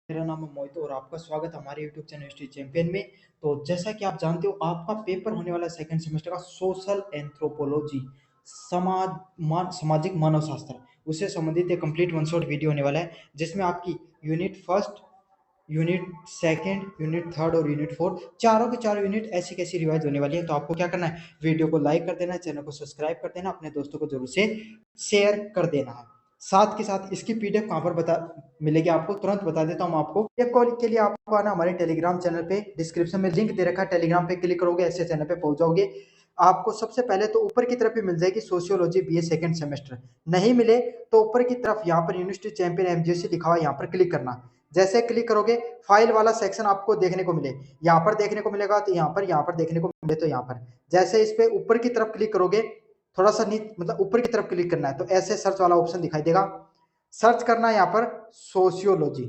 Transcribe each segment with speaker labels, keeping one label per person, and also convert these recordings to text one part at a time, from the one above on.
Speaker 1: मेरा नाम है मोहित और आपका स्वागत है हमारे यूट्यूब चैनल हिस्ट्री चैंपियन में। तो जैसा कि आप जानते हो आपका पेपर होने वाला सेकंड सेमेस्टर का सोशल एंथ्रोपोलॉजी सामाजिक मानव शास्त्र उससे संबंधित एक कंप्लीट वन शॉट वीडियो होने वाला है, जिसमें आपकी unit first, unit second, unit third और यूनिट फोर्थ चारों के चारों यूनिट ऐसी कैसी रिवाइज होने वाली है। तो आपको क्या करना है, वीडियो को लाइक कर देना है, चैनल को सब्सक्राइब कर देना, अपने दोस्तों को जरूर से शेयर कर देना है। साथ के साथ इसकी पीडीएफ कहाँ पर बता मिलेगी आपको तुरंत बता देता हूँ आपको। पीडीएफ कॉल के लिए आपको आना हमारे टेलीग्राम चैनल पे, डिस्क्रिप्शन में लिंक दे रखा है, टेलीग्राम पे क्लिक करोगे ऐसे चैनल पे पहुंच जाओगे। आपको सबसे पहले तो ऊपर की तरफ ही मिल जाएगी सोशियोलॉजी बीए सेकंड सेमेस्टर। नहीं मिले तो ऊपर की तरफ यहाँ पर यूनिवर्सिटी चैंपियन एमजीसी लिखा हुआ है, यहाँ पर क्लिक करना। जैसे क्लिक करोगे फाइल वाला सेक्शन आपको देखने को मिले, यहाँ पर देखने को मिलेगा, तो यहाँ पर देखने को मिले तो यहाँ पर जैसे इस पे ऊपर की तरफ क्लिक करोगे, थोड़ा सा नीचे मतलब ऊपर की तरफ क्लिक करना है, तो ऐसे सर्च वाला ऑप्शन दिखाई देगा। सर्च करना है यहाँ पर सोशियोलॉजी,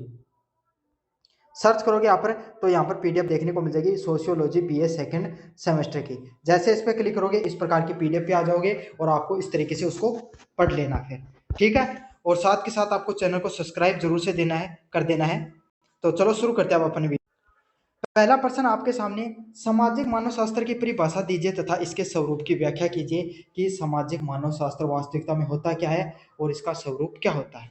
Speaker 1: सर्च करोगे यहाँ पर तो यहाँ पर पीडीएफ देखने को मिल जाएगी सोशियोलॉजी बीए सेकंड सेमेस्टर की। जैसे इस पर क्लिक करोगे इस प्रकार की पीडीएफ पे आ जाओगे और आपको इस तरीके से उसको पढ़ लेना है, ठीक है। और साथ के साथ आपको चैनल को सब्सक्राइब जरूर से देना है, कर देना है। तो चलो शुरू करते हैं आप अपने वीडियो। पहला प्रश्न आपके सामने, सामाजिक मानव शास्त्र की परिभाषा दीजिए तथा इसके स्वरूप की व्याख्या कीजिए कि सामाजिक मानव शास्त्र वास्तविकता में होता क्या है और इसका स्वरूप क्या होता है।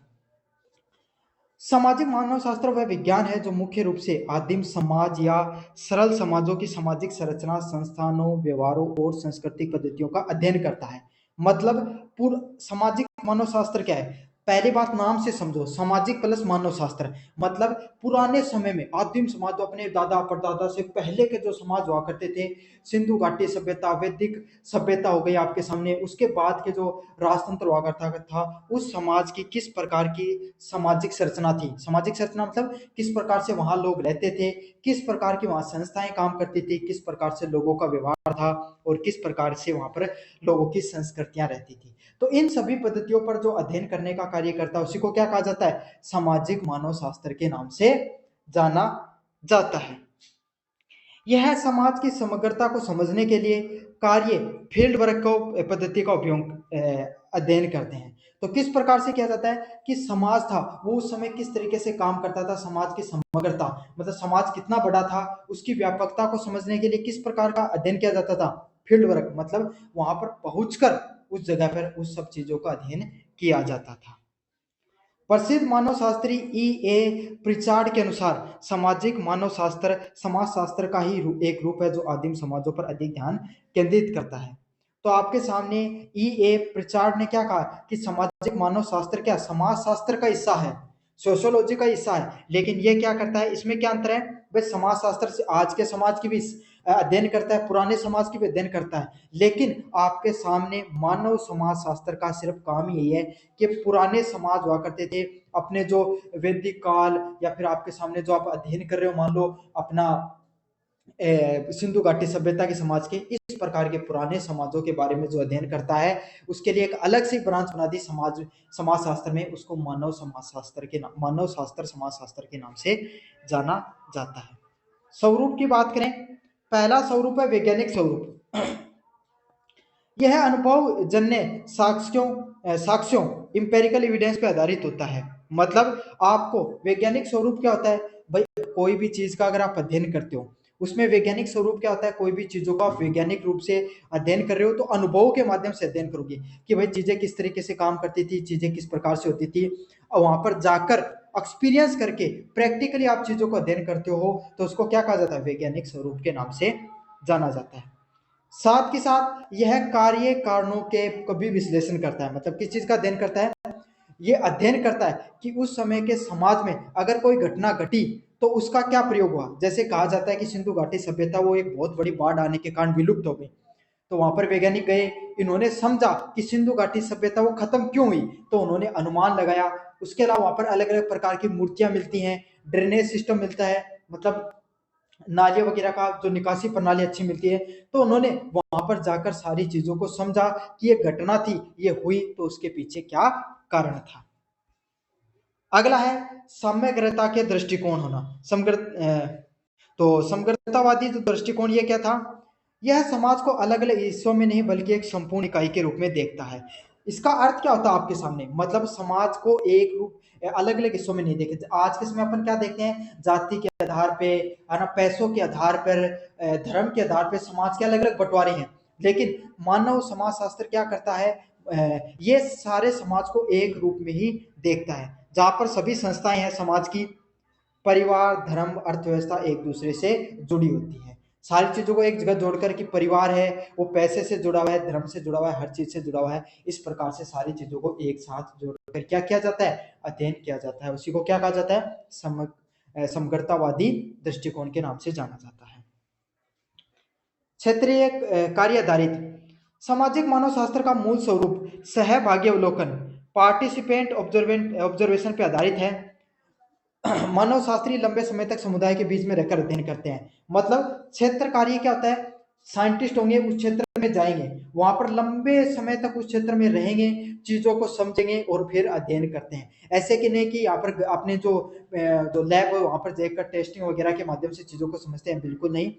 Speaker 1: सामाजिक मानव शास्त्र वह विज्ञान है जो मुख्य रूप से आदिम समाज या सरल समाजों की सामाजिक संरचना, संस्थानों, व्यवहारों और सांस्कृतिक पद्धतियों का अध्ययन करता है। मतलब पूर्ण सामाजिक मानव शास्त्र क्या है, पहली बात नाम से समझो, सामाजिक प्लस मानव शास्त्र। मतलब पुराने समय में आदिम समाज, तो अपने दादा परदादा से पहले के जो समाज हुआ करते थे, सिंधु घाटी सभ्यता, वैदिक सभ्यता हो गई आपके सामने, उसके बाद के जो राजतंत्र हुआ करता था, उस समाज की किस प्रकार की सामाजिक संरचना थी। सामाजिक संरचना मतलब किस प्रकार से वहां लोग रहते थे, किस प्रकार की वहां संस्थाएं काम करती थी, किस प्रकार से लोगों का व्यवहार था और किस प्रकार से वहां पर लोगों की संस्कृतियां रहती थी। तो इन सभी पद्धतियों पर जो अध्ययन करने का कार्य करता है उसी को क्या कहा जाता है, सामाजिक मानव शास्त्र के नाम से जाना जाता है। यह समाज की समग्रता को समझने के लिए कार्य फील्ड वर्क को पद्धति का उपयोग अध्ययन करते हैं। तो किस प्रकार से किया जाता है कि समाज था वो उस समय किस तरीके से काम करता था, समाज की समग्रता मतलब समाज कितना बड़ा था, उसकी व्यापकता को समझने के लिए किस प्रकार का अध्ययन किया जाता था, फील्ड वर्क मतलब वहां पर पहुंचकर उस जगह पर उस सब चीजों का अध्ययन किया जाता था। प्रसिद्ध मानव शास्त्री ई ए प्रिचार्ड के अनुसार सामाजिक मानव शास्त्र समाज शास्त्र का ही एक रूप है जो आदिम समाजों पर अधिक ध्यान केंद्रित करता है। तो आपके सामने ई ए प्रिचार्ड ने क्या कहा कि सामाजिक मानव शास्त्र क्या समाज शास्त्र का हिस्सा है, सोशियोलॉजी का हिस्सा है, लेकिन ये क्या करता है, इसमें क्या अंतर है, वह समाज शास्त्र से आज के समाज की भी अध्ययन करता है, पुराने समाज की भी अध्ययन करता है, लेकिन आपके सामने मानव समाज शास्त्र का सिर्फ काम यही है कि पुराने समाज हुआ करते थे, अपने जो वैदिक काल या फिर आपके सामने जो आप अध्ययन कर रहे हो, मान लो अपना सिंधु घाटी सभ्यता के समाज के, इस प्रकार के पुराने समाजों के बारे में जो अध्ययन करता है उसके लिए एक अलग से ब्रांच बना दी समाज शास्त्र में, उसको मानव समाज शास्त्र के नाम, मानव शास्त्र समाज शास्त्र के नाम से जाना जाता है। स्वरूप की बात करें, पहला स्वरूप है वैज्ञानिक स्वरूप। यह अनुभव जन्य साक्ष्यों इंपेरिकल एविडेंस पे आधारित होता है। मतलब आपको वैज्ञानिक स्वरूप क्या होता है भाई, कोई भी चीज का अगर आप अध्ययन करते हो उसमें वैज्ञानिक स्वरूप क्या होता है, कोई भी चीजों का आप वैज्ञानिक रूप से अध्ययन कर रहे हो तो अनुभवों के माध्यम से अध्ययन करोगे कि भाई चीजें किस तरीके से काम करती थी, चीजें किस प्रकार से होती थी, और वहां पर जाकर एक्सपीरियंस करके प्रैक्टिकली आप चीजों को अध्ययन करते हो तो उसको क्या कहा जाता है, वैज्ञानिक स्वरूप के नाम से जाना जाता है। साथ के साथ यह कार्य कारणों के कभी विश्लेषण करता है, मतलब किस चीज का अध्ययन करता है, ये अध्ययन करता है कि उस समय के समाज में अगर कोई घटना घटी तो उसका क्या प्रयोग हुआ। जैसे कहा जाता है कि सिंधु घाटी सभ्यता वो एक बहुत बड़ी बाढ़ आने के कारण विलुप्त हो गई, तो वहां पर वैज्ञानिक गए, इन्होंने समझा कि सिंधु घाटी सभ्यता वो खत्म क्यों हुई, तो उन्होंने अनुमान लगाया। उसके अलावा वहां पर अलग अलग प्रकार की मूर्तियां मिलती हैं, ड्रेनेज सिस्टम मिलता है, मतलब नालियां वगैरह का जो निकासी प्रणाली अच्छी मिलती है, तो उन्होंने वहां पर जाकर सारी चीजों को समझा कि ये घटना थी, ये हुई तो उसके पीछे क्या कारण था। अगला है समग्रता के दृष्टिकोण होना। समग्रतावादी जो दृष्टिकोण ये क्या था, यह समाज को अलग अलग हिस्सों में नहीं बल्कि एक संपूर्ण इकाई के रूप में देखता है। इसका अर्थ क्या होता है आपके सामने, मतलब समाज को एक रूप अलग अलग हिस्सों में नहीं देखे। आज के समय अपन क्या देखते हैं, जाति के आधार पे, है ना, पैसों के आधार पर, धर्म के आधार पे समाज के अलग अलग बंटवारे हैं। लेकिन मानव समाज शास्त्र क्या करता है, ये सारे समाज को एक रूप में ही देखता है, जहां पर सभी संस्थाएं हैं समाज की, परिवार, धर्म, अर्थव्यवस्था एक दूसरे से जुड़ी होती है। सारी चीजों को एक जगह जोड़कर कि परिवार है वो पैसे से जुड़ा हुआ है, धर्म से जुड़ा हुआ है, हर चीज से जुड़ा हुआ है। इस प्रकार से सारी चीजों को एक साथ जोड़कर क्या किया जाता है, अध्ययन किया जाता है। उसी को क्या कहा जाता है, समग्रतावादी दृष्टिकोण के नाम से जाना जाता है। क्षेत्रीय कार्य आधारित सामाजिक मानव शास्त्र का मूल स्वरूप सहभागी अवलोकन, पार्टिसिपेंट ऑब्जर्वेशन पे आधारित है। मानव शास्त्री लंबे समय तक समुदाय के बीच में रहकर अध्ययन करते हैं। मतलब क्षेत्र कार्य क्या होता है, साइंटिस्ट होंगे, उस क्षेत्र में जाएंगे, वहां पर लंबे समय तक उस क्षेत्र में रहेंगे, चीजों को समझेंगे और फिर अध्ययन करते हैं। ऐसे कि नहीं कि यहाँ पर अपने जो लैब है वहां पर देखकर टेस्टिंग वगैरह के माध्यम से चीजों को समझते हैं, बिल्कुल नहीं।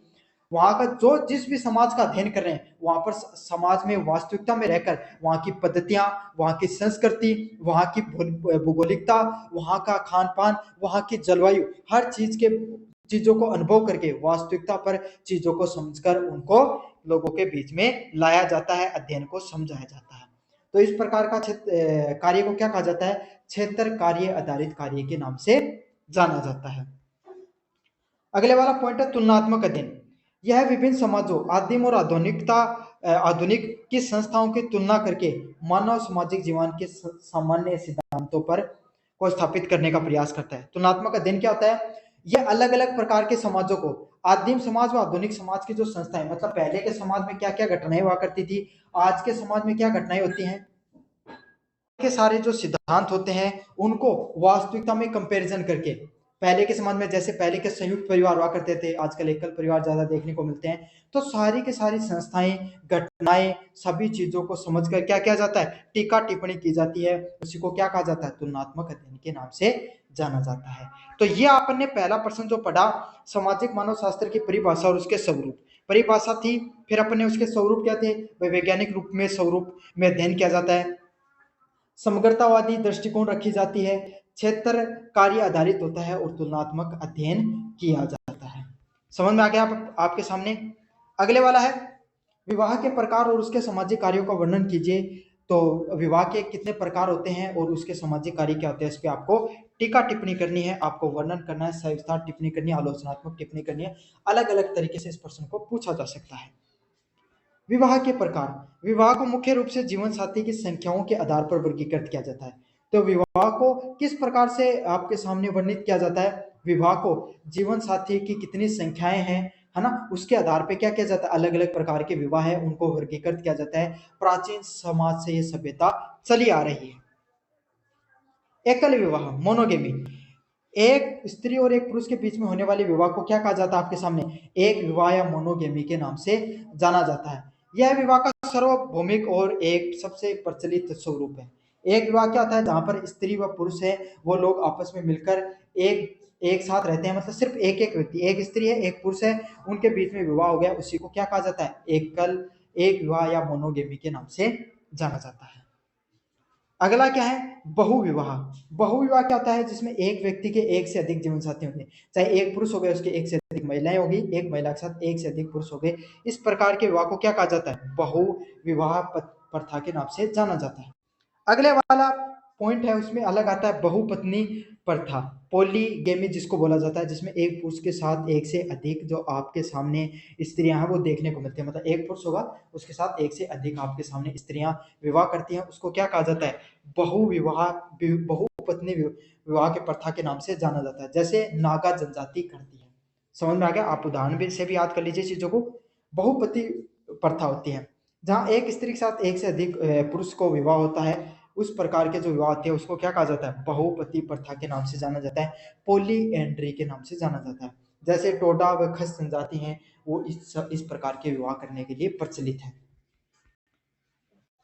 Speaker 1: वहां का जो जिस भी समाज का अध्ययन कर रहे हैं, वहां पर समाज में वास्तविकता में रहकर वहां की पद्धतियां, वहां की संस्कृति, वहां की भौगोलिकता, वहां का खान पान, वहां की जलवायु, हर चीजों को अनुभव करके वास्तविकता पर चीजों को समझकर उनको लोगों के बीच में लाया जाता है, अध्ययन को समझाया जाता है। तो इस प्रकार का कार्य को क्या कहा जाता है, क्षेत्र कार्य आधारित कार्य के नाम से जाना जाता है। अगले वाला पॉइंट है तुलनात्मक अध्ययन। यह विभिन्न समाजों, आदिम और आधुनिक की संस्थाओं की तुलना करके मानव सामाजिक जीवन के सामान्य सिद्धांतों पर को स्थापित करने का प्रयास करता है। तुलनात्मक अध्ययन क्या होता है, यह अलग अलग प्रकार के समाजों को, आदिम समाज व आधुनिक समाज की जो संस्थाएं, मतलब पहले के समाज में क्या क्या घटनाएं हुआ करती थी, आज के समाज में क्या घटनाएं होती हैं, के सारे जो सिद्धांत होते हैं उनको वास्तविकता में कंपैरिजन करके, पहले के समाज में जैसे पहले के संयुक्त परिवार हुआ करते थे, आजकल एकल परिवार ज्यादा देखने को मिलते हैं। तो सारी की सारी संस्थाएं, घटनाएं, सभी चीजों को समझकर क्या किया जाता है, टीका टिप्पणी की जाती है। उसी को क्या कहा जाता है, तुलनात्मक अध्ययन के नाम से जाना जाता है। तो ये आपने पहला प्रश्न जो पढ़ा, सामाजिक मानव शास्त्र की परिभाषा और उसके स्वरूप, परिभाषा थी, फिर अपने उसके स्वरूप क्या थे, वैज्ञानिक रूप में स्वरूप में अध्ययन किया जाता है, समग्रतावादी दृष्टिकोण रखी जाती है, क्षेत्र कार्य आधारित होता है और तुलनात्मक अध्ययन किया जाता है। समझ में आ गया आपके सामने। अगले वाला है विवाह के प्रकार और उसके सामाजिक कार्यों का वर्णन कीजिए। तो विवाह के कितने प्रकार होते हैं और उसके सामाजिक कार्य क्या होते हैं, इस पे आपको टीका टिप्पणी करनी है, आपको वर्णन करना है, सविस्तार टिप्पणी करनी है, आलोचनात्मक टिप्पणी करनी है। अलग अलग तरीके से इस प्रश्न को पूछा जा सकता है। विवाह के प्रकार, विवाह को मुख्य रूप से जीवन साथी की संख्याओं के आधार पर वर्गीकृत किया जाता है। तो विवाह को किस प्रकार से आपके सामने वर्णित किया जाता है, विवाह को जीवन साथी की कितनी संख्याएं हैं, है ना, उसके आधार पे क्या किया जाता है, अलग अलग प्रकार के विवाह है उनको वर्गीकृत किया जाता है। प्राचीन समाज से ये सभ्यता चली आ रही है। एकल विवाह, मोनोगेमी, एक स्त्री और एक पुरुष के बीच में होने वाले विवाह को क्या कहा जाता है आपके सामने, एक विवाह या मोनोगेमी के नाम से जाना जाता है। यह विवाह का सार्वभौमिक और एक सबसे प्रचलित स्वरूप है। एक विवाह क्या होता है, जहां पर स्त्री व पुरुष है वो लोग आपस में मिलकर एक एक साथ रहते हैं, मतलब सिर्फ एक एक व्यक्ति, एक स्त्री है एक पुरुष है, उनके बीच में विवाह हो गया, उसी को क्या कहा जाता है, एक विवाह या मोनोगेमी के नाम से जाना जाता है। अगला क्या है, बहुविवाह। बहुविवाह क्या होता है, जिसमें एक व्यक्ति के एक से अधिक जीवन साथी होंगे, चाहे एक पुरुष हो गए उसके एक से अधिक महिलाएं होगी, एक महिला के साथ एक से अधिक पुरुष हो गए। इस प्रकार के विवाह को क्या कहा जाता है, बहुविवाह प्रथा के नाम से जाना जाता है। अगले वाला पॉइंट है उसमें अलग आता है, बहुपत्नी प्रथा, पॉलीगेमी जिसको बोला जाता है, जिसमें एक पुरुष के साथ एक से अधिक जो आपके सामने स्त्रियां हैं वो देखने को मिलती है। मतलब एक पुरुष होगा उसके साथ एक से अधिक आपके सामने स्त्रियां विवाह करती हैं, उसको क्या कहा जाता है, बहुविवाह, बहुपत्नी विवाह के प्रथा के नाम से जाना जाता है। जैसे नागा जनजाति करती है। समझ में आ गया, आप उदाहरण भी से भी याद कर लीजिए चीजों को। बहुपति प्रथा होती है जहां एक स्त्री के साथ एक से अधिक पुरुष को विवाह होता है, उस प्रकार के जो विवाह होते हैं उसको क्या कहा जाता है, बहुपति प्रथा के नाम से जाना जाता है, पोली एंड्री के नाम से जाना जाता है। जैसे टोडा व खस जनजाति हैं वो इस प्रकार के विवाह करने के लिए प्रचलित है।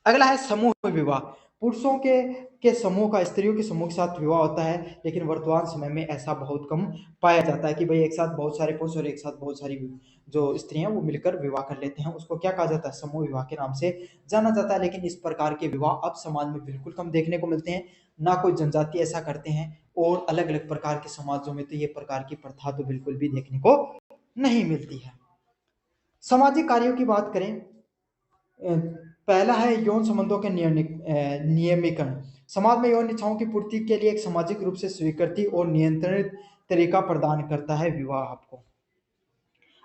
Speaker 1: अगला है समूह विवाह, पुरुषों के समूह का स्त्रियों के समूह के साथ विवाह होता है, लेकिन वर्तमान समय में ऐसा बहुत कम पाया जाता है कि भाई एक साथ बहुत सारे पुरुष और एक साथ बहुत सारी जो स्त्रियां वो मिलकर विवाह कर लेते हैं। उसको क्या कहा जाता है? समूह विवाह के नाम से जाना जाता है। लेकिन इस प्रकार के विवाह अब समाज में बिल्कुल कम देखने को मिलते हैं, ना कोई जनजाति ऐसा करते हैं, और अलग अलग प्रकार के समाजों में तो ये प्रकार की प्रथा तो बिल्कुल भी देखने को नहीं मिलती है। सामाजिक कार्यों की बात करें, पहला है यौन संबंधों के नियमीकरण। समाज में यौन इच्छाओं की पूर्ति के लिए एक सामाजिक रूप से स्वीकृति और नियंत्रित तरीका प्रदान करता है विवाह आपको।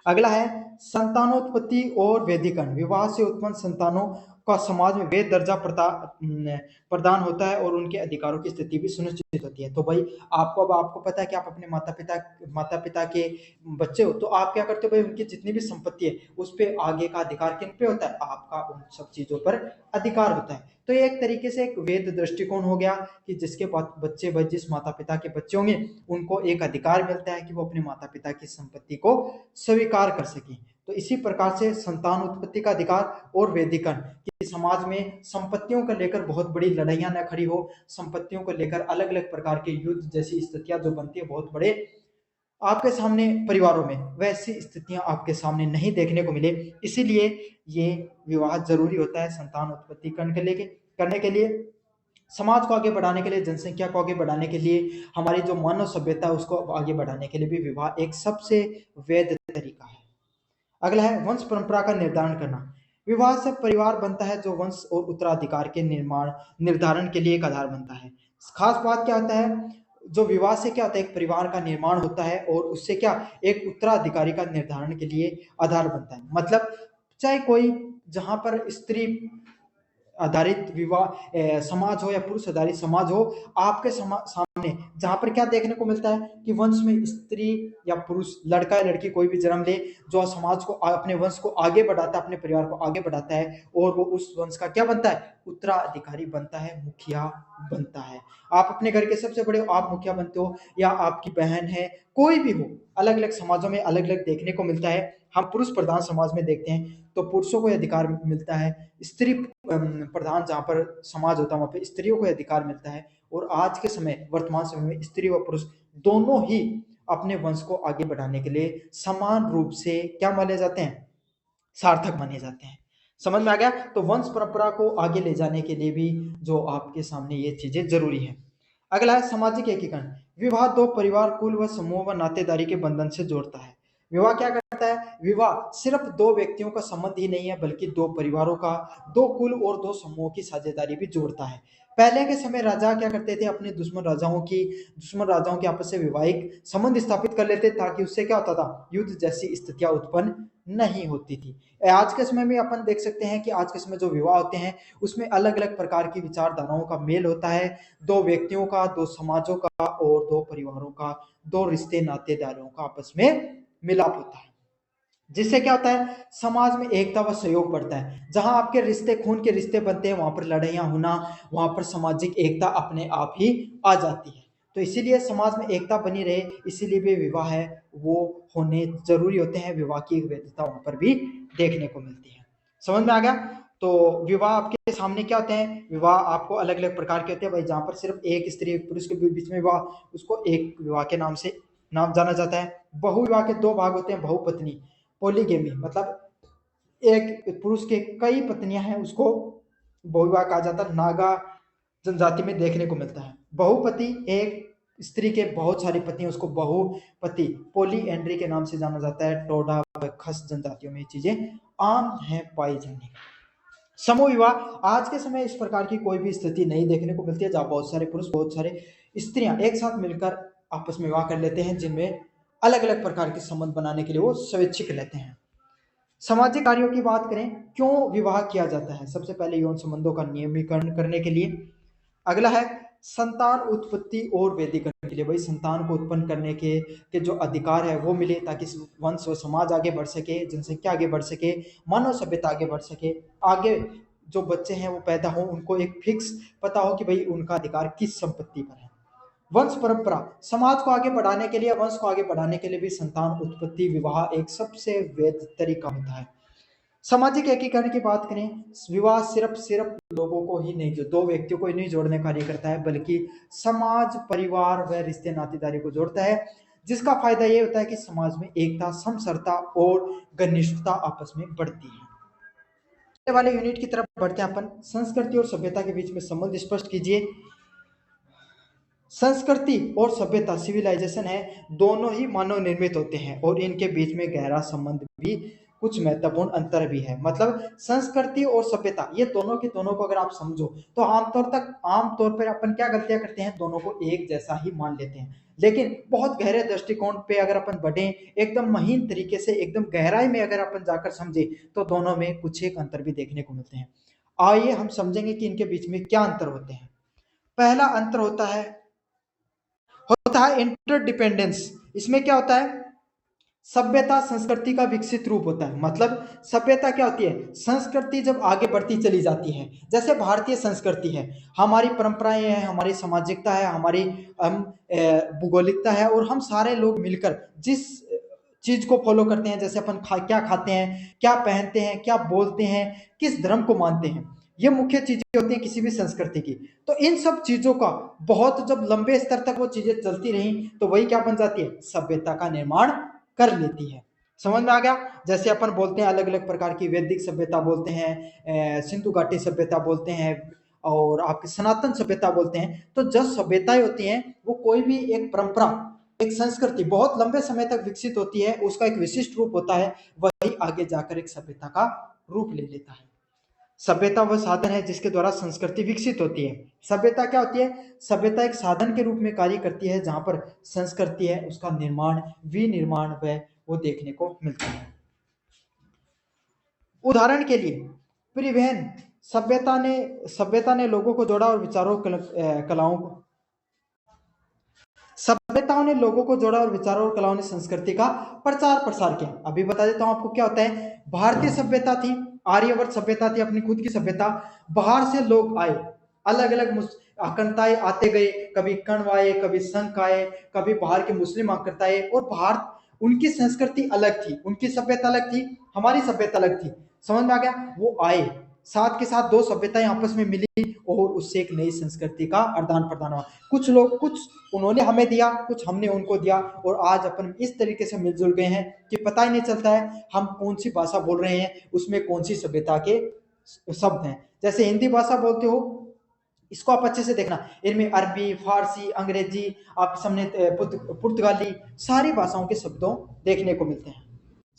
Speaker 1: अगला है संतानोत्पत्ति और वैधिकरण। विवाह से उत्पन्न संतानों का समाज में वैध दर्जा प्रदान होता है और उनके अधिकारों की स्थिति भी सुनिश्चित होती है। तो भाई आपको पता है कि आप अपने माता पिता के बच्चे हो, तो आप क्या करते हो भाई? उनकी जितनी भी संपत्ति है उस पर आगे का अधिकार किन पे होता है? आपका उन सब चीजों पर अधिकार होता है। तो ये एक तरीके से एक वैध दृष्टिकोण हो गया कि जिसके बच्चे भाई जिस माता पिता के बच्चे होंगे उनको एक अधिकार मिलता है कि वो अपने माता पिता की संपत्ति को स्वीकार कर सके। तो इसी प्रकार से संतान उत्पत्ति का अधिकार और वैधिकरण कि समाज में संपत्तियों को लेकर बहुत बड़ी लड़ाइयां न खड़ी हो, संपत्तियों को लेकर अलग अलग प्रकार के युद्ध जैसी स्थितियां जो बनती है बहुत बड़े आपके सामने परिवारों में, वैसी स्थितियां आपके सामने नहीं देखने को मिले। इसीलिए ये विवाह जरूरी होता है संतान उत्पत्ति करने के लिए, समाज को आगे बढ़ाने के लिए, जनसंख्या को आगे बढ़ाने के लिए, हमारी जो मानव सभ्यता है उसको आगे बढ़ाने के लिए भी विवाह एक सबसे वैध तरीका है। अगला है वंश परंपरा का निर्धारण करना। विवाह से परिवार बनता है जो वंश और उत्तराधिकार के निर्धारण के लिए एक आधार बनता है। खास बात क्या होता है? जो विवाह से क्या होता है? एक परिवार का निर्माण होता है और उससे क्या एक उत्तराधिकारी का निर्धारण के लिए आधार बनता है। मतलब चाहे कोई जहां पर स्त्री आधारित विवाह समाज हो या पुरुष आधारित समाज हो, आपके सामने जहां पर क्या देखने को मिलता है कि वंश में स्त्री या पुरुष, लड़का या लड़की कोई भी जन्म ले, जो समाज को अपने वंश को आगे बढ़ाता है, अपने परिवार को आगे बढ़ाता है, और वो उस वंश का क्या बनता है? उत्तराधिकारी बनता है, मुखिया बनता है। आप अपने घर के सबसे बड़े हो, आप मुखिया बनते हो, या आपकी बहन है, कोई भी हो, अलग अलग समाजों में अलग अलग देखने को मिलता है। हम पुरुष प्रधान समाज में देखते हैं तो पुरुषों को अधिकार मिलता है, स्त्री प्रधान जहाँ पर समाज होता है वहां पर स्त्रियों को अधिकार मिलता है। और आज के समय, वर्तमान समय में स्त्री व पुरुष दोनों ही अपने वंश को आगे बढ़ाने के लिए समान रूप से क्या माने जाते हैं? सार्थक माने जाते हैं। समझ में आ गया? तो वंश परंपरा को आगे ले जाने के लिए भी जो आपके सामने ये चीजें जरूरी है। अगला है सामाजिक एकीकरण। विवाह दो परिवार, कुल व समूह व नातेदारी के बंधन से जोड़ता है। विवाह क्या करता है? विवाह सिर्फ दो व्यक्तियों का संबंध ही नहीं है, बल्कि दो परिवारों का, दो कुल और दो समूहों की साझेदारी भी जोड़ता है। पहले के समय राजा क्या करते थे? अपने दुश्मन राजाओं के आपस से वैवाहिक संबंध स्थापित कर लेते, ताकि उससे क्या होता था? युद्ध जैसी स्थितियां उत्पन्न नहीं होती थी। आज के समय में अपन देख सकते हैं कि आज के समय जो विवाह होते हैं उसमें अलग अलग प्रकार की विचारधाराओं का मेल होता है, दो व्यक्तियों का, दो समाजों का और दो परिवारों का, दो रिश्ते नातेदारों का आपस में मिलाप होता है, जिससे क्या होता है? समाज में एकता व सहयोग बढ़ता है। जहां आपके रिश्ते खून के रिश्ते बनते हैं वहां पर लड़ाइयां होना, वहां पर सामाजिक एकता अपने आप ही आ जाती है। तो इसीलिए समाज में एकता बनी रहे, इसीलिए भी विवाह है वो होने जरूरी होते हैं। विवाह की एक वैधता वहां पर भी देखने को मिलती है। समझ में आ गया? तो विवाह आपके सामने क्या होते हैं? विवाह आपको अलग अलग प्रकार के होते हैं भाई। जहां पर सिर्फ एक स्त्री एक पुरुष के बीच में विवाह, उसको एक विवाह के नाम जाना जाता है। बहुविवाह के दो भाग होते हैं, बहुपत्नी, पोलीगेमी, मतलब एक पुरुष के कई पत्नियां हैं, उसको बहुविवाह कहा जाता है। नागा जनजाति में देखने को मिलता है। बहुपति, एक स्त्री के बहुत सारी पत्नी, उसको बहुपति, पोली एंड्री के नाम से जाना जाता है। टोडा व खस जनजातियों में ये चीजें आम है पाई जाने। समूह विवाह, आज के समय इस प्रकार की कोई भी स्थिति नहीं देखने को मिलती है, जहां बहुत सारे पुरुष, बहुत सारे स्त्रियां एक साथ मिलकर आपस में विवाह कर लेते हैं, जिनमें अलग अलग प्रकार के संबंध बनाने के लिए वो स्वैच्छिक लेते हैं। सामाजिक कार्यों की बात करें, क्यों विवाह किया जाता है? सबसे पहले यौन संबंधों का नियमीकरण करने के लिए। अगला है संतान उत्पत्ति और वैदिकरण के लिए, भाई संतान को उत्पन्न करने के जो अधिकार है वो मिले, ताकि वंश व समाज आगे बढ़ सके, जनसंख्या आगे बढ़ सके, मानव सभ्यता आगे बढ़ सके। आगे जो बच्चे हैं वो पैदा हो, उनको एक फिक्स पता हो कि भाई उनका अधिकार किस संपत्ति पर है। वंश परंपरा, समाज को आगे बढ़ाने के लिए, वंश को आगे बढ़ाने के लिए भी संतान उत्पत्ति विवाह एक सबसे वैध तरीका होता है। सामाजिक एकीकरण की बात करें, विवाह सिर्फ लोगों को ही नहीं, जो दो व्यक्तियों को ही नहीं जोड़ने का कार्य करता है, बल्कि समाज, परिवार व रिश्ते नातेदारी को जोड़ता है, जिसका फायदा ये होता है कि समाज में एकता, समसरता और घनिष्ठता आपस में बढ़ती है। वाले यूनिट की तरफ बढ़ते हैं अपन। संस्कृति और सभ्यता के बीच में संबंध स्पष्ट कीजिए। संस्कृति और सभ्यता, सिविलाइजेशन है, दोनों ही मानव निर्मित होते हैं और इनके बीच में गहरा संबंध भी, कुछ महत्वपूर्ण अंतर भी है। मतलब संस्कृति और सभ्यता, ये दोनों के दोनों को अगर आप समझो तो आमतौर पर अपन क्या गलतियां करते हैं, दोनों को एक जैसा ही मान लेते हैं। लेकिन बहुत गहरे दृष्टिकोण पे अगर अपन बढ़े, एकदम महीन तरीके से, एकदम गहराई में अगर अपन जाकर समझे, तो दोनों में कुछ एक अंतर भी देखने को मिलते हैं। आइए हम समझेंगे कि इनके बीच में क्या अंतर होते हैं। पहला अंतर होता है इंटरडिपेंडेंस। इसमें क्या होता है, सभ्यता संस्कृति का विकसित रूप होता है। मतलब सभ्यता क्या होती है, संस्कृति जब आगे बढ़ती चली जाती है, जैसे भारतीय संस्कृति है, हमारी परंपराएं हैं, हमारी सामाजिकता है, हमारी भूगोलिकता है, और हम सारे लोग मिलकर जिस चीज को फॉलो करते हैं, जैसे अपन क्या खाते हैं, क्या पहनते हैं, क्या बोलते हैं, किस धर्म को मानते हैं, ये मुख्य चीजें होती हैं किसी भी संस्कृति की। तो इन सब चीजों का बहुत जब लंबे स्तर तक वो चीजें चलती रही, तो वही क्या बन जाती है, सभ्यता का निर्माण कर लेती है। समझ में आ गया। जैसे अपन बोलते हैं अलग अलग प्रकार की, वैदिक सभ्यता बोलते हैं, सिंधु घाटी सभ्यता बोलते हैं, और आपकी सनातन सभ्यता बोलते हैं। तो जो सभ्यताएं होती हैं, वो कोई भी एक परंपरा, एक संस्कृति बहुत लंबे समय तक विकसित होती है, उसका एक विशिष्ट रूप होता है, वही आगे जाकर एक सभ्यता का रूप ले लेता है। सभ्यता वह साधन है जिसके द्वारा संस्कृति विकसित होती है। सभ्यता क्या होती है, सभ्यता एक साधन के रूप में कार्य करती है, जहां पर संस्कृति है, उसका निर्माण, विनिर्माण व वो देखने को मिलता है। उदाहरण के लिए परिवहन, सभ्यता ने लोगों को जोड़ा और विचारों, कलाओं को, सभ्यताओं ने लोगों को जोड़ा और विचारों और कलाओं ने संस्कृति का प्रचार प्रसार किया। अभी बता देता हूं आपको क्या होता है। भारतीय सभ्यता थी, आर्यवर्त सभ्यता थी, अपनी खुद की सभ्यता। बाहर से लोग आए, अलग अलग आक्रताएं आते गए, कभी कण्व आए, कभी शंख आए, कभी बाहर के मुस्लिम आक्रताएं, और बाहर उनकी संस्कृति अलग थी, उनकी सभ्यता अलग थी, हमारी सभ्यता अलग थी। समझ में आ गया। वो आए, साथ के साथ दो सभ्यताएं आपस में मिली, और उससे एक नई संस्कृति का आदान प्रदान हुआ। कुछ लोग, कुछ उन्होंने हमें दिया, कुछ हमने उनको दिया, और आज अपन इस तरीके से मिलजुल गए हैं कि पता ही नहीं चलता है हम कौन सी भाषा बोल रहे हैं, उसमें कौन सी सभ्यता के शब्द हैं। जैसे हिंदी भाषा बोलते हो, इसको आप अच्छे से देखना, इनमें अरबी, फारसी, अंग्रेजी, आप सामने पुर्तगाली, सारी भाषाओं के शब्दों देखने को मिलते हैं,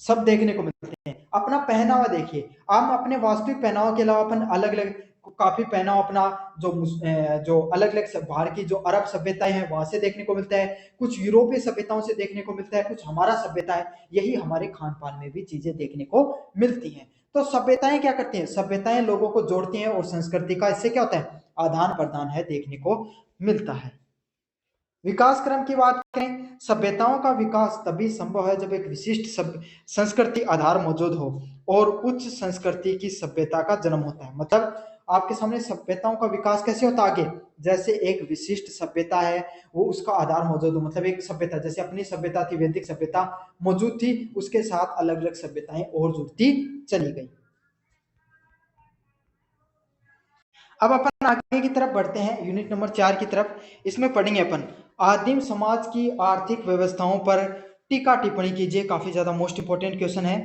Speaker 1: सब देखने को मिलते हैं। अपना पहनावा देखिए, हम अपने वास्तविक पहनावा के अलावा अपन अलग अलग काफी पहनावा अपना, जो अलग अलग बाहर की जो अरब सभ्यताएं हैं वहां से देखने को मिलता है, कुछ यूरोपीय सभ्यताओं से देखने को मिलता है, कुछ हमारा सभ्यता है, यही हमारे खान पान में भी चीजें देखने को मिलती हैं। तो सभ्यताएं क्या करती हैं, सभ्यताएं लोगों को जोड़ती हैं, और संस्कृति का इससे क्या होता है, आदान प्रदान है, देखने को मिलता है। विकास क्रम की बात करें, सभ्यताओं का विकास तभी संभव है जब एक विशिष्ट संस्कृति आधार मौजूद हो और उच्च संस्कृति की सभ्यता का जन्म होता है। मतलब आपके सामने सभ्यताओं का विकास कैसे होता है आगे, जैसे एक विशिष्ट सभ्यता है, वो उसका आधार मौजूद हो। मतलब एक सभ्यता, जैसे अपनी सभ्यता थी, वैदिक सभ्यता मौजूद थी, उसके साथ अलग अलग सभ्यताएं और जुड़ती चली गई। अब अपन आगे की तरफ बढ़ते हैं, यूनिट नंबर 4 की तरफ। इसमें पढ़ेंगे अपन आदिम समाज की आर्थिक व्यवस्थाओं पर टीका टिप्पणी कीजिए। काफी ज्यादा मोस्ट इंपोर्टेंट क्वेश्चन है।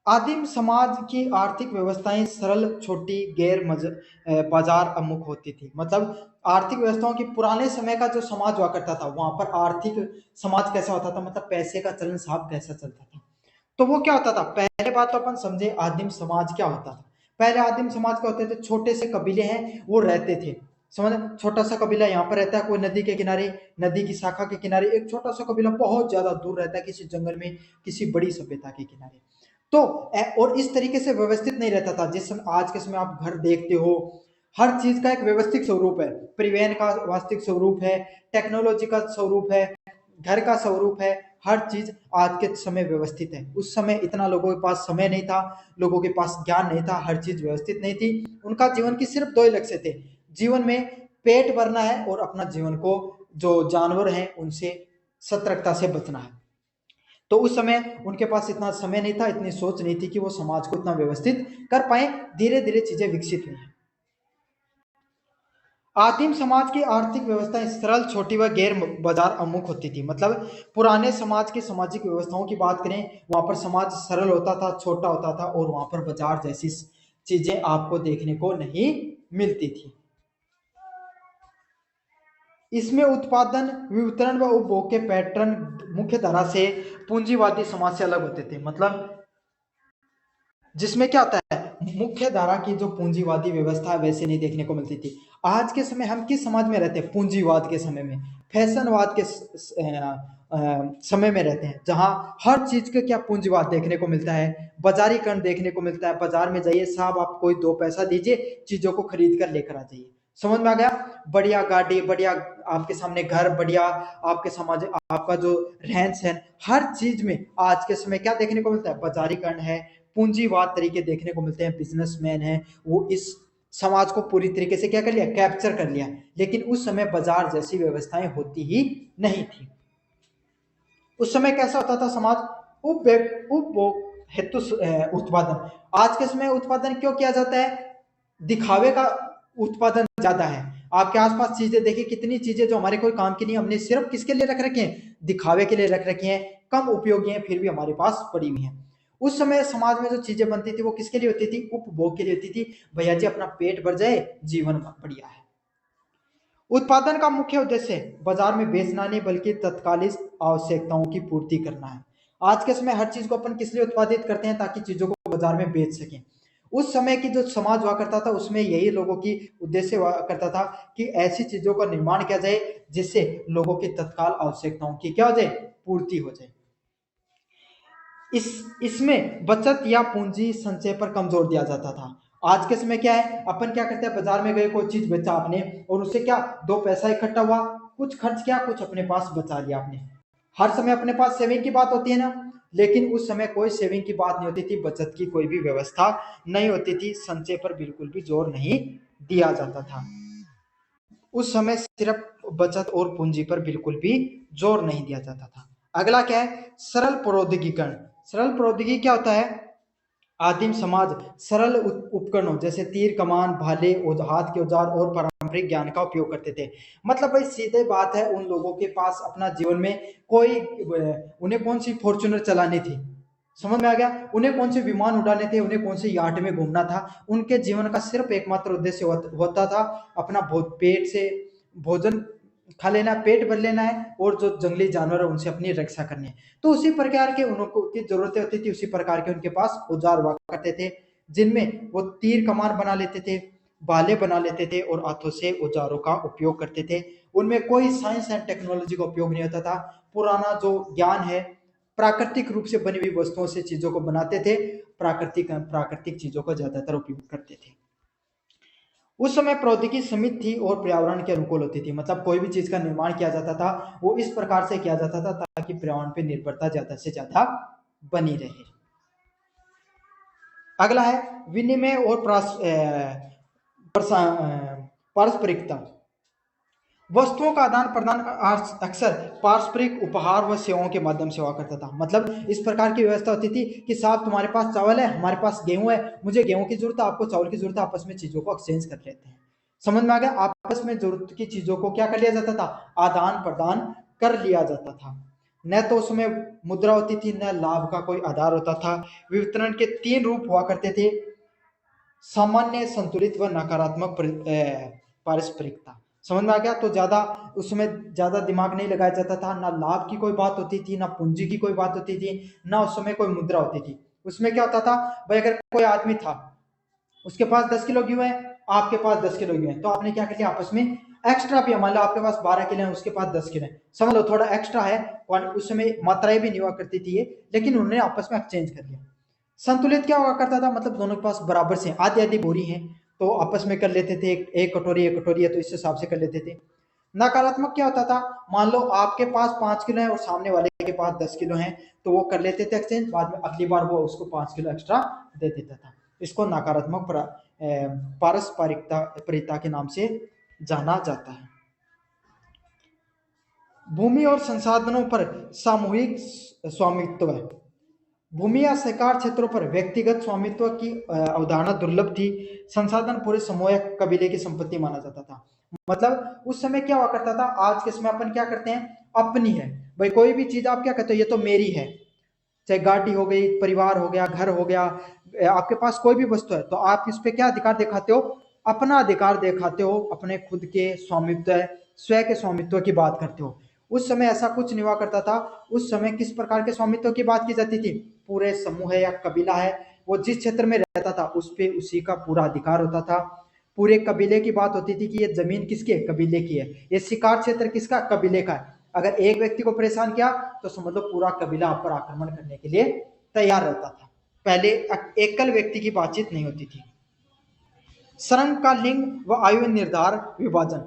Speaker 1: आदिम समाज की आर्थिक व्यवस्थाएं सरल, छोटी, बाजार अमुख होती थी। मतलब आर्थिक व्यवस्थाओं की, पुराने समय का जो समाज हुआ करता था, वहां पर आर्थिक समाज कैसा होता था, मतलब पैसे का चलन साहब कैसा चलता था। तो वो क्या होता था, पहले बात तो अपन समझे आदिम समाज क्या होता था। पहले आदिम समाज क्या होते थे, छोटे से कबीले हैं वो रहते थे। समझ, छोटा सा कबीला यहाँ पर रहता है, कोई नदी के किनारे, नदी की शाखा के किनारे एक छोटा सा कबीला बहुत ज्यादा दूर रहता है, किसी जंगल में, किसी बड़ी सभ्यता के किनारे। तो और इस तरीके से व्यवस्थित नहीं रहता था। जिस समय, आज के समय आप घर देखते हो, हर चीज का एक व्यवस्थित स्वरूप है, परिवहन का वास्तविक स्वरूप है, टेक्नोलॉजी का स्वरूप है, घर का स्वरूप है, हर चीज आज के समय व्यवस्थित है। उस समय इतना लोगों के पास समय नहीं था, लोगों के पास ज्ञान नहीं था, हर चीज व्यवस्थित नहीं थी। उनका जीवन की सिर्फ दो ही लक्ष्य थे, जीवन में पेट भरना है और अपना जीवन को, जो जानवर हैं उनसे सतर्कता से बचना है। तो उस समय उनके पास इतना समय नहीं था, इतनी सोच नहीं थी कि वो समाज को इतना व्यवस्थित कर पाए। धीरे धीरे चीजें विकसित हुई। आदिम समाज की आर्थिक व्यवस्था सरल, छोटी व गैर बाजार उन्मुख होती थी। मतलब पुराने समाज की सामाजिक व्यवस्थाओं की बात करें, वहां पर समाज सरल होता था, छोटा होता था, और वहां पर बाजार जैसी चीजें आपको देखने को नहीं मिलती थी। इसमें उत्पादन, वितरण व उपभोग के पैटर्न मुख्य धारा से पूंजीवादी समाज से अलग होते थे। मतलब जिसमें क्या होता है, मुख्य धारा की जो पूंजीवादी व्यवस्था है वैसे नहीं देखने को मिलती थी। आज के समय हम किस समाज में रहते हैं? पूंजीवाद के समय में, फैशनवाद के समय में रहते हैं, जहां हर चीज का क्या पूंजीवाद देखने को मिलता है, बाजारीकरण देखने को मिलता है। बाजार में जाइए साहब, आप कोई 2 पैसा दीजिए, चीजों को खरीद कर लेकर आ जाइए। समझ में आ गया? बढ़िया गाड़ी, बढ़िया आपके सामने घर, बढ़िया आपके समाज, आपका जो रहन सहन, हर चीज में आज के समय क्या देखने को मिलता है? बाजारीकरण है, पूंजीवाद तरीके देखने को मिलते हैं। बिजनेसमैन है, वो इस समाज को पूरी तरीके से क्या कर लिया? कैप्चर कर लिया। लेकिन उस समय बाजार जैसी व्यवस्थाएं होती ही नहीं थी। उस समय कैसा होता था समाज? उपभोग हेतु उत्पादन। आज के समय उत्पादन क्यों किया जाता है? दिखावे का उत्पादन ज्यादा है। आपके आसपास चीजें देखिए, कितनी चीजें जो हमारे कोई काम की नहीं, हमने सिर्फ किसके लिए रख रखे हैं? दिखावे के लिए रख रखे हैं। कम उपयोगी हैं, फिर भी हमारे पास पड़ी हुई हैं। उस समय समाज में जो चीजें बनती थी वो किसके लिए होती थी? उपभोग के लिए होती थी। भैया जी अपना पेट भर जाए, जीवन बढ़िया है। उत्पादन का मुख्य उद्देश्य बाजार में बेचना नहीं, बल्कि तत्कालिक आवश्यकताओं की पूर्ति करना है। आज के समय हर चीज को अपन किस लिए उत्पादित करते हैं? ताकि चीजों को बाजार में बेच सकें। उस समय की जो समाज हुआ करता था उसमें यही लोगों की उद्देश्य हुआ करता था कि ऐसी चीजों का निर्माण किया जाए जिससे लोगों की तत्काल आवश्यकताओं की क्या हो जाए? पूर्ति हो जाए। इसमें बचत या पूंजी संचय पर कम जोर दिया जाता था। आज के समय क्या है, अपन क्या करते हैं? बाजार में गए, कोई चीज बेचा आपने, और उससे क्या 2 पैसा इकट्ठा हुआ, कुछ खर्च किया, कुछ अपने पास बचा लिया आपने। हर समय अपने पास सेविंग की बात होती है ना, लेकिन उस समय कोई सेविंग की बात नहीं होती थी, बचत की कोई भी व्यवस्था नहीं होती थी, संचय पर बिल्कुल भी जोर नहीं दिया जाता था। उस समय सिर्फ बचत और पूंजी पर बिल्कुल भी जोर नहीं दिया जाता था। अगला क्या है? सरल प्रौद्योगिकीकरण। सरल प्रौद्योगिकी क्या होता है? आदिम समाज सरल उपकरणों जैसे तीर, कमान, भाले, हाथ के औजार और पारंपरिक ज्ञान का उपयोग करते थे। मतलब भाई सीधे बात है, उन लोगों के पास अपना जीवन में कोई उन्हें कौन सी फॉर्च्यूनर चलानी थी? समझ में आ गया? उन्हें कौन से विमान उड़ाने थे, उन्हें कौन से यार्ड में घूमना था? उनके जीवन का सिर्फ एकमात्र उद्देश्य होता था अपना पेट से भोजन खा लेना, पेट भर लेना है, और जो जंगली जानवर है उनसे अपनी रक्षा करनी है। तो उसी प्रकार के उनको की जरूरतें होती थी, उसी प्रकार के उनके पास औजार हुआ करते थे, जिनमें वो तीर कमान बना लेते थे, भाले बना लेते थे, और हाथों से औजारों का उपयोग करते थे। उनमें कोई साइंस एंड टेक्नोलॉजी का उपयोग नहीं होता था। पुराना जो ज्ञान है, प्राकृतिक रूप से बनी हुई वस्तुओं से चीजों को बनाते थे, प्राकृतिक प्राकृतिक चीजों का ज्यादातर उपयोग करते थे। उस समय प्रौद्योगिकी सीमित थी और पर्यावरण के अनुकूल होती थी। मतलब कोई भी चीज का निर्माण किया जाता था वो इस प्रकार से किया जाता था ताकि पर्यावरण पर निर्भरता ज्यादा से ज्यादा बनी रहे। अगला है विनिमय और पारस्परिकता। वस्तुओं का आदान प्रदान अक्सर पारस्परिक उपहार व सेवाओं के माध्यम से हुआ करता था। मतलब इस प्रकार की व्यवस्था होती थी कि साहब तुम्हारे पास चावल है, हमारे पास गेहूं है, मुझे गेहूं की जरूरत है, आपको चावल की जरूरत है, आपस में चीजों को एक्सचेंज कर लेते हैं। समझ में आ गया? आपस में जरूरत की चीजों को क्या कर लिया जाता था? आदान प्रदान कर लिया जाता था। न तो उसमें मुद्रा होती थी, न लाभ का कोई आधार होता था। वितरण के 3 रूप हुआ करते थे: सामान्य, संतुलित व नकारात्मक पारस्परिकता। समझ में आ गया? तो ज्यादा उसमें ज्यादा दिमाग नहीं लगाया जाता था, ना लाभ की कोई बात होती थी, ना पूंजी की कोई बात होती थी, ना उस समय कोई मुद्रा होती थी। उसमें क्या होता था भाई, अगर कोई आदमी था, उसके पास 10 किलो गेहूं है, आपके पास 10 किलो गेहूं है, तो आपने क्या कर लिया आपस में एक्स्ट्रा भी, मान लो आपके पास 12 किलो है, उसके पास 10 किलो है, समझ लो थोड़ा एक्स्ट्रा है, और उस समय मात्राएं भी नहीं हुआ करती थी ये, लेकिन उन्होंने आपस में एक्सचेंज कर लिया। संतुलित क्या हुआ करता था? मतलब दोनों के पास बराबर से आधी आधी बोरी है, तो आपस में कर लेते थे, एक कटोरी एक कटोरी है, तो इस हिसाब से कर लेते थे। नकारात्मक क्या होता था? मान लो आपके पास 5 किलो है और सामने वाले के पास 10 किलो है, तो वो कर लेते थे एक्सचेंज, बाद में अगली बार वो उसको 5 किलो एक्स्ट्रा दे देता था। इसको नकारात्मक पारस्परिकता के नाम से जाना जाता है। भूमि और संसाधनों पर सामूहिक स्वामित्व है। भूमि या सरकार क्षेत्रों पर व्यक्तिगत स्वामित्व की अवधारणा दुर्लभ थी। संसाधन पूरे समूह या कबीले की संपत्ति माना जाता था। मतलब उस समय क्या हुआ करता था, आज के समय अपन क्या करते हैं, अपनी है भाई, कोई भी चीज आप क्या कहते हो, ये तो मेरी है। चाहे गाड़ी हो गई, परिवार हो गया, घर हो गया, आपके पास कोई भी वस्तु है तो आप इस पे क्या अधिकार दिखाते हो, अपना अधिकार दिखाते हो, अपने खुद के स्वामित्व, स्वयं के स्वामित्व की बात करते हो। उस समय ऐसा कुछ नहीं हुआ करता था। उस समय किस प्रकार के स्वामित्व की बात की जाती थी, पूरे समूह है या कबीला है, वो जिस क्षेत्र में रहता था उस पे उसी का पूरा अधिकार होता था। पूरे कबीले की बात होती थी कि ये जमीन किसकी है, कबीले की है। ये शिकार क्षेत्र किसका, कबीले का है। अगर एक व्यक्ति को परेशान किया तो समझ लो पूरा कबीला आप पर आक्रमण करने के लिए तैयार रहता था। पहले एकल व्यक्ति की बातचीत नहीं होती थी। श्रम का लिंग व आयु निर्धार विभाजन।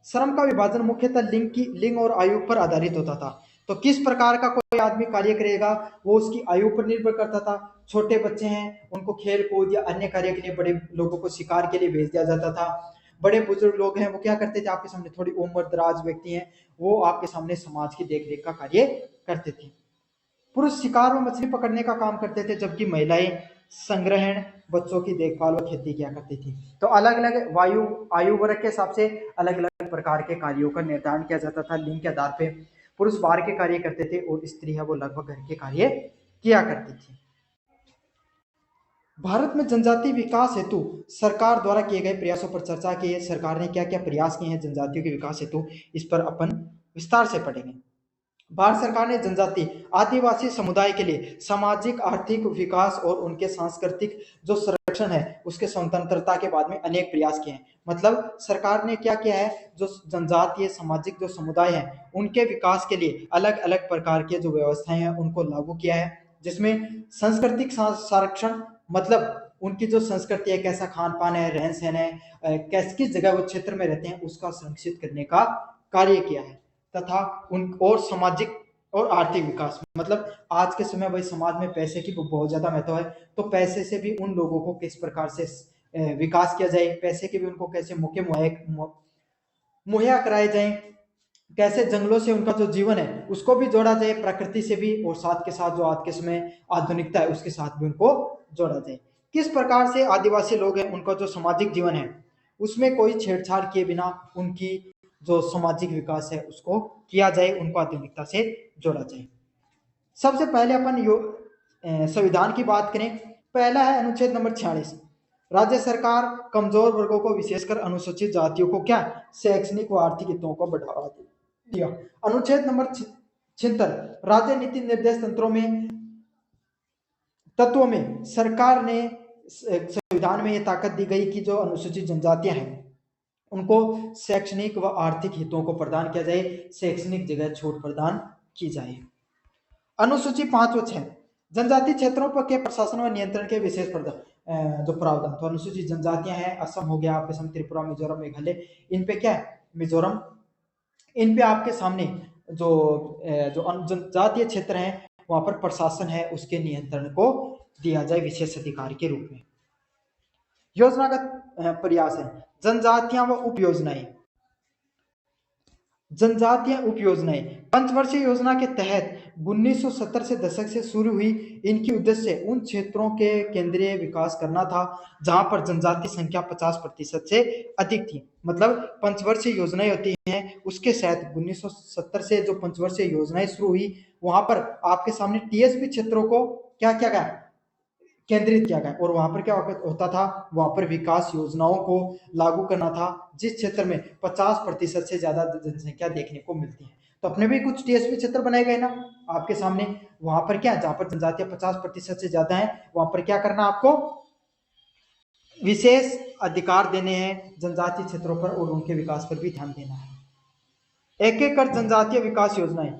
Speaker 1: श्रम का विभाजन मुख्यतः लिंग और आयु पर आधारित होता था। तो किस प्रकार का कोई आदमी कार्य करेगा वो उसकी आयु पर निर्भर करता था। छोटे बच्चे हैं उनको खेल कूद या अन्य कार्य के लिए, बड़े लोगों को शिकार के लिए भेज दिया जाता था। बड़े बुजुर्ग लोग हैं वो क्या करते थे, आपके सामने थोड़ी उम्र दराज व्यक्ति हैं वो आपके सामने समाज की देखरेख का कार्य करते थे। पुरुष शिकार व मछली पकड़ने का काम करते थे, जबकि महिलाएं संग्रहण, बच्चों की देखभाल व खेती किया करती थी। तो अलग अलग आयु वर्ग के हिसाब से अलग अलग प्रकार के कार्यों का निर्धारण किया जाता था लिंग के आधार पे। पुरुष बाहर के कार्य करते थे और स्त्री है वो लगभग घर के कार्य किया करती थी। भारत में जनजातीय विकास हेतु सरकार द्वारा किए गए प्रयासों पर चर्चा की है। सरकार ने क्या क्या प्रयास किए हैं जनजातियों के विकास हेतु, इस पर अपन विस्तार से पढ़ेंगे। भारत सरकार ने जनजाति आदिवासी समुदाय के लिए सामाजिक आर्थिक विकास और उनके सांस्कृतिक जो संरक्षण है उसके स्वतंत्रता के बाद में अनेक प्रयास किए हैं। मतलब सरकार ने क्या किया है, जो जनजातीय सामाजिक जो समुदाय है उनके विकास के लिए अलग अलग प्रकार के जो व्यवस्थाएं हैं उनको लागू किया है, जिसमें सांस्कृतिक संरक्षण, मतलब उनकी जो संस्कृति है, कैसा खान पान है, रहन सहन है, कैस किस जगह वो क्षेत्र में रहते हैं उसका संरक्षित करने का कार्य किया है। तथा उन और सामाजिक और आर्थिक विकास, मतलब आज के समय भाई समाज में पैसे की बहुत ज्यादा महत्व है। तो पैसे से भी उन लोगों को किस प्रकार से विकास किया जाए, पैसे के भी उनको कैसे मौके मुहैया कराए जाए, कैसे जंगलों से उनका जो जीवन है उसको भी जोड़ा जाए प्रकृति से भी, और साथ के साथ जो आज के समय आधुनिकता है उसके साथ भी उनको जोड़ा जाए। किस प्रकार से आदिवासी लोग हैं उनका जो सामाजिक जीवन है उसमें कोई छेड़छाड़ किए बिना उनकी जो सामाजिक विकास है उसको किया जाए, उनको आधुनिकता से जोड़ा जाए। सबसे पहले अपन संविधान की बात करें। पहला है अनुच्छेद नंबर 46। राज्य सरकार कमजोर वर्गों को विशेषकर अनुसूचित जातियों को क्या, शैक्षणिक व आर्थिक हितों को बढ़ावा दिया। अनुच्छेद नंबर 76 राज्य नीति निर्देश तत्वों में सरकार ने संविधान में यह ताकत दी गई कि जो अनुसूचित जनजातियां हैं उनको शैक्षणिक व आर्थिक हितों को प्रदान किया जाए, शैक्षणिक जगह छूट प्रदान की जाए। अनुसूची 5 व 6 जनजातीय क्षेत्रों पर के प्रशासन व नियंत्रण के विशेष जो प्रावधान। तो अनुसूचित जनजातियां हैं, असम हो गया आपके सामने, त्रिपुरा, मिजोरम, मेघालय, इन पे क्या है, मिजोरम, इन पे आपके सामने जो जनजातीय क्षेत्र है वहां पर प्रशासन है उसके नियंत्रण को दिया जाए विशेष अधिकार के रूप में। योजनागत प्रयास है जनजातियां व उप योजनाएं। जनजातीय उप योजनाएं पंचवर्षीय योजना के तहत 1970 से दशक से शुरू हुई। इनकी उद्देश्य उन क्षेत्रों के केंद्रीय विकास करना था जहां पर जनजाति संख्या 50% से अधिक थी। मतलब पंचवर्षीय योजनाएं होती हैं उसके तहत 1970 से जो पंचवर्षीय योजनाएं शुरू हुई वहां पर आपके सामने टीएसपी क्षेत्रों को क्या किया गया, केंद्रित किया गया, और वहां पर क्या होता था, वहां पर विकास योजनाओं को लागू करना था जिस क्षेत्र में 50% से ज्यादा जनसंख्या देखने को मिलती है। तो अपने भी कुछ टीएसपी क्षेत्र बनाए गए ना आपके सामने, वहां पर क्या, जहां पर जनजातियां 50% से ज्यादा है वहां पर क्या करना, आपको विशेष अधिकार देने हैं जनजातीय क्षेत्रों पर और उनके विकास पर भी ध्यान देना है। एक एक कर जनजातीय विकास योजनाएं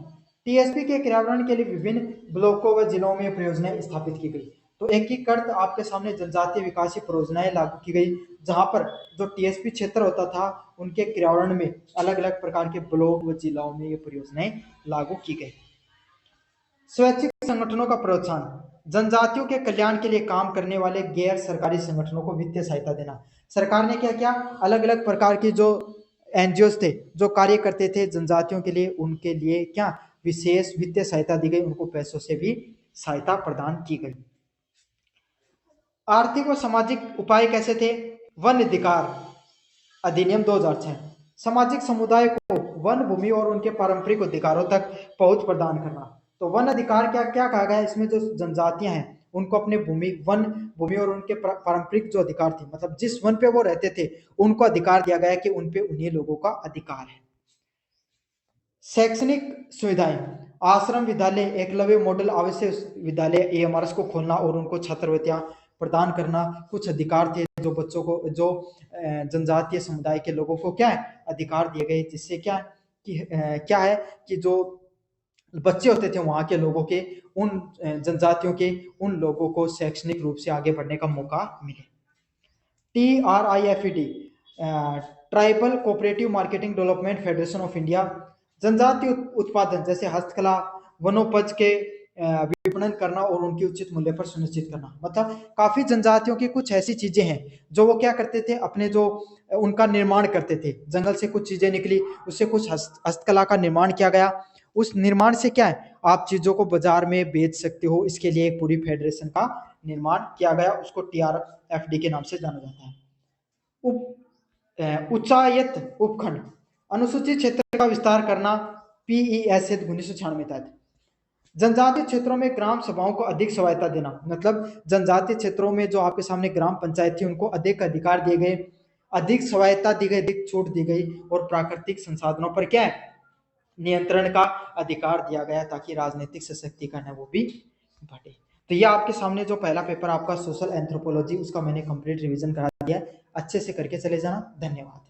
Speaker 1: टीएसपी के क्रियान्वयन के लिए विभिन्न ब्लॉकों व जिलों में परियोजनाएं स्थापित की गई। तो एकीकृत आपके सामने जनजातीय विकास परियोजनाएं लागू की गई जहां पर जो टीएसपी क्षेत्र होता था उनके क्रियान्वयन में अलग अलग प्रकार के ब्लॉक व जिलों में ये परियोजनाएं लागू की गई। स्वैच्छिक संगठनों का प्रोत्साहन जनजातियों के कल्याण के लिए काम करने वाले गैर सरकारी संगठनों को वित्तीय सहायता देना। सरकार ने क्या किया, अलग अलग प्रकार की जो एनजीओ थे जो कार्य करते थे जनजातियों के लिए, उनके लिए क्या विशेष वित्तीय सहायता दी गई, उनको पैसों से भी सहायता प्रदान की गई। आर्थिक और सामाजिक उपाय कैसे थे? वन अधिकार अधिनियम 2006, सामाजिक समुदाय को वन भूमि और उनके पारंपरिक अधिकारों तक पहुंच प्रदान करना। तो वन अधिकार क्या क्या कहा गया है इसमें? जो जनजातियां हैं उनको अपने वन भूमि और उनके पारंपरिक जो अधिकार थे, मतलब जिस वन पे वो रहते थे उनको अधिकार दिया गया कि उन पे उन्हीं लोगों का अधिकार है। शैक्षणिक सुविधाएं, आश्रम विद्यालय, एकलव्य मॉडल आवासीय विद्यालय एएमआरएस को खोलना और उनको छात्रवृत्तियां प्रदान करना। कुछ अधिकार थे जो बच्चों को, जो जनजातीय समुदाय के लोगों को क्या है अधिकार दिए गए, जिससे क्या कि क्या है कि जो बच्चे होते थे वहां के लोगों के, उन जनजातियों के, उन लोगों को शैक्षणिक रूप से आगे बढ़ने का मौका मिले। TRIFED, tribal cooperative marketing development federation of India, जनजातीय उत्पादन जैसे हस्तकला, वनोपज के विपणन करना और उनकी उचित मूल्य पर सुनिश्चित करना। मतलब काफी जनजातियों की कुछ ऐसी चीजें हैं जो वो क्या करते थे, अपने जो उनका निर्माण करते थे, जंगल से कुछ चीजें निकली, उससे कुछ हस्तकला का निर्माण किया गया। उस निर्माण से क्या है आप चीजों को बाजार में बेच सकते हो, इसके लिए एक पूरी फेडरेशन का निर्माण किया गया, उसको TRFD के नाम से जाना जाता है। उच्चायत उपखंड, अनुसूचित क्षेत्र का विस्तार करना, PES 1996 तहत। जनजातीय क्षेत्रों में ग्राम सभाओं को अधिक स्वायत्ता देना, मतलब जनजातीय क्षेत्रों में जो आपके सामने ग्राम पंचायत थी उनको अधिक अधिकार दिए गए, अधिक स्वायत्ता दी गई, अधिक छूट दी गई, और प्राकृतिक संसाधनों पर क्या है नियंत्रण का अधिकार दिया गया ताकि राजनीतिक सशक्तिकरण है वो भी बढ़े। तो ये आपके सामने जो पहला पेपर आपका सोशल एंथ्रोपोलॉजी, उसका मैंने कंप्लीट रिवीजन करा दिया, अच्छे से करके चले जाना। धन्यवाद।